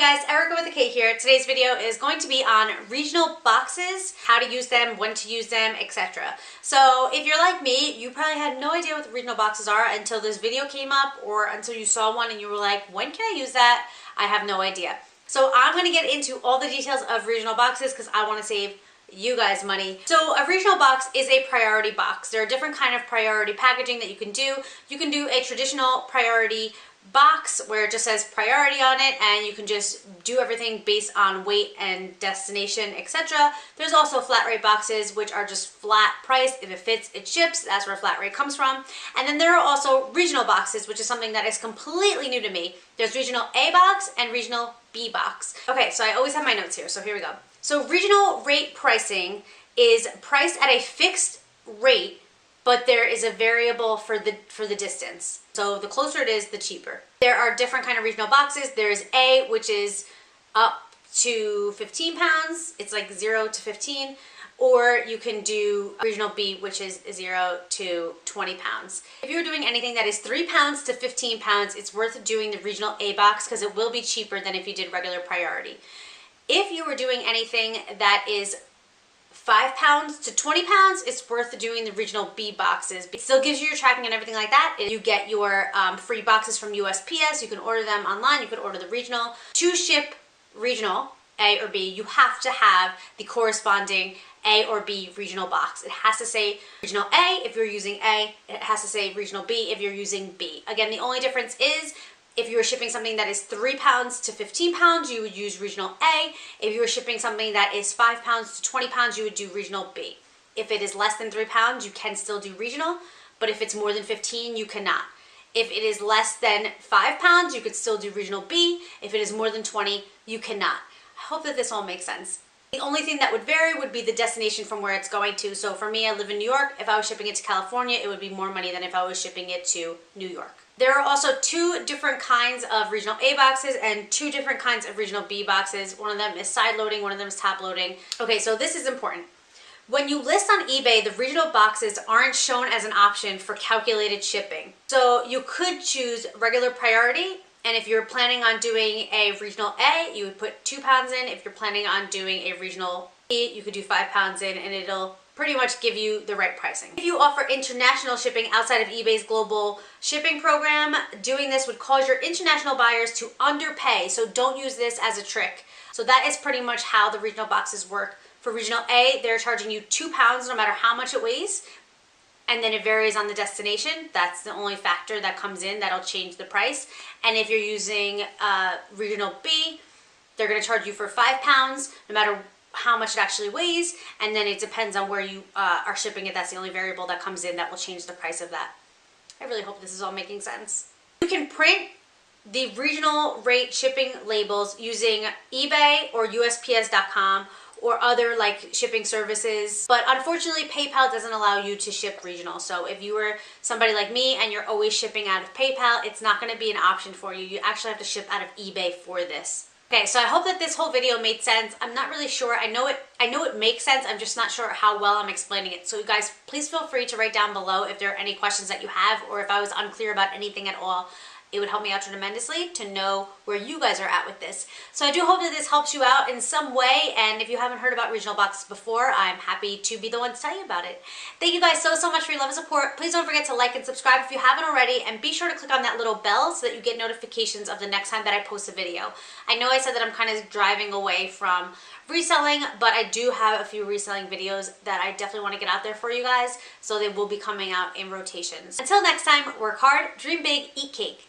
guys, Erica with a K here. Today's video is going to be on regional boxes, how to use them, when to use them, etc. So if you're like me, you probably had no idea what the regional boxes are until this video came up or until you saw one and you were like, when can I use that? I have no idea. So I'm going to get into all the details of regional boxes because I want to save you guys money. So a regional box is a priority box. There are different kind of priority packaging that you can do. You can do a traditional priority box where it just says priority on it and you can just do everything based on weight and destination, etc. There's also flat rate boxes which are just flat price. If it fits, it ships. That's where flat rate comes from. And then there are also regional boxes, which is something that is completely new to me. There's regional A box and regional B box. Okay, so I always have my notes here, so here we go. So regional rate pricing is priced at a fixed rate, but there is a variable for the distance. So the closer it is, the cheaper. There are different kind of regional boxes. There's A, which is up to 15 pounds. It's like 0 to 15. Or you can do regional B, which is 0 to 20 pounds. If you're doing anything that is 3 pounds to 15 pounds, it's worth doing the regional A box because it will be cheaper than if you did regular priority. If you were doing anything that is 5 pounds to 20 pounds, it's worth doing the regional B boxes. It still gives you your tracking and everything like that. You get your free boxes from Usps. You can order them online. You can order the regional. To ship regional A or B, you have to have the corresponding A or B regional box. It has to say regional A if you're using A. It has to say regional B if you're using B. Again, the only difference is if you were shipping something that is 3 pounds to 15 pounds, you would use regional A. If you were shipping something that is 5 pounds to 20 pounds, you would do regional B. If it is less than 3 pounds, you can still do regional, but if it's more than 15, you cannot. If it is less than 5 pounds, you could still do regional B. If it is more than 20, you cannot. I hope that this all makes sense. The only thing that would vary would be the destination from where it's going to. So for me, I live in New York. If I was shipping it to California, it would be more money than if I was shipping it to New York. There are also 2 different kinds of regional A boxes and 2 different kinds of regional B boxes. One of them is side loading, one of them is top loading. Okay, so this is important. When you list on eBay, the regional boxes aren't shown as an option for calculated shipping. So you could choose regular priority, and if you're planning on doing a regional A, you would put 2 pounds in. If you're planning on doing a regional B, you could do 5 pounds in, and it'll pretty much give you the right pricing. If you offer international shipping outside of eBay's global shipping program, doing this would cause your international buyers to underpay, so don't use this as a trick. So that is pretty much how the regional boxes work. For regional A, they're charging you 2 pounds no matter how much it weighs, and then it varies on the destination. That's the only factor that comes in that'll change the price. And if you're using regional B, they're gonna charge you for 5 pounds no matter how much it actually weighs, and then it depends on where you are shipping it. That's the only variable that comes in that will change the price of that. I really hope this is all making sense. You can print the regional rate shipping labels using eBay or USPS.com or other like shipping services, but unfortunately PayPal doesn't allow you to ship regional. So if you were somebody like me and you're always shipping out of PayPal, it's not going to be an option for you. You actually have to ship out of eBay for this. Okay, so I hope that this whole video made sense. I'm not really sure. I know it makes sense. I'm just not sure how well I'm explaining it. So you guys, please feel free to write down below if there are any questions that you have or if I was unclear about anything at all. It would help me out tremendously to know where you guys are at with this. So I do hope that this helps you out in some way, and if you haven't heard about regional boxes before, I'm happy to be the one to tell you about it. Thank you guys so much for your love and support. Please don't forget to like and subscribe if you haven't already, and be sure to click on that little bell so that you get notifications of the next time that I post a video. I know I said that I'm kind of driving away from reselling, but I do have a few reselling videos that I definitely want to get out there for you guys, so they will be coming out in rotations. Until next time, work hard, dream big, eat cake.